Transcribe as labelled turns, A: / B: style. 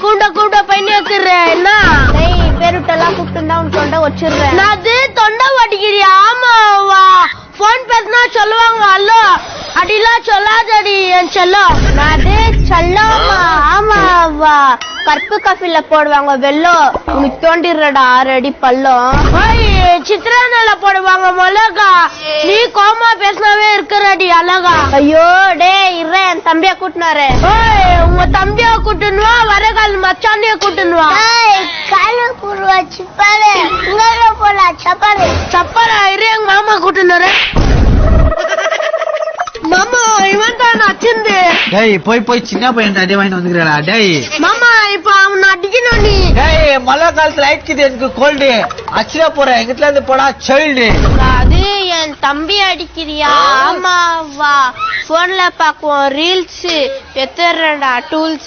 A: கூண்ட கூண்ட பையன் வச்சிடுறேன் என்ன
B: பேருட்டெல்லாம் கூப்பிட்டு உன் தொண்டை வச்சிடுறேன்.
A: அது தொண்டை வடிக்கிறியா? ஆமாவா போன் பேசினா சொல்லுவாங்க அல்லோ அடிலாம் சொல்லாதடி என் செல்லம்.
B: அது சொல்லமா? ஆமாவா கருப்பு காஃபில போடுவாங்க வெள்ளம் உனக்கு தோண்டிடுறடா 6 அடி பள்ளம்.
A: சித்திரநெல்ல போடுவாங்க மிளகா. நீ கோமா பேசினாவே இருக்கிறடி அழகா.
B: ஐயோ டே இற என் தம்பியா கூட்டினாரு.
A: உங்க தம்பியா கூட்டுனுவா வரகால் மச்சாண்டிய கூட்டுனுவா.
B: கால பூர்வா சிப்பாரு உங்கள போல சப்பாரு
A: சப்பாரா இரு எங்க மாமா கூட்டுனாரு. மாமா இவன் தான் அச்சிந்து.
C: டேய் போய் சின்ன பையன் அடி வாங்கிட்டு வந்துக்கிறா. டேய்
A: மாமா இப்ப அவனை அடிக்கணும் நீ.
C: டேய் மழை காலத்துல ஆயிடுச்சு எனக்கு கோல்டு அச்சிட போறேன் எங்கிட்ட இருந்து போடா சைல்டு.
B: அது என் தம்பி அடிக்கிறியா? ஆமாவா போன்ல பாக்குவோம் ரீல்ஸ் எத்தறடா டூல்ஸ்.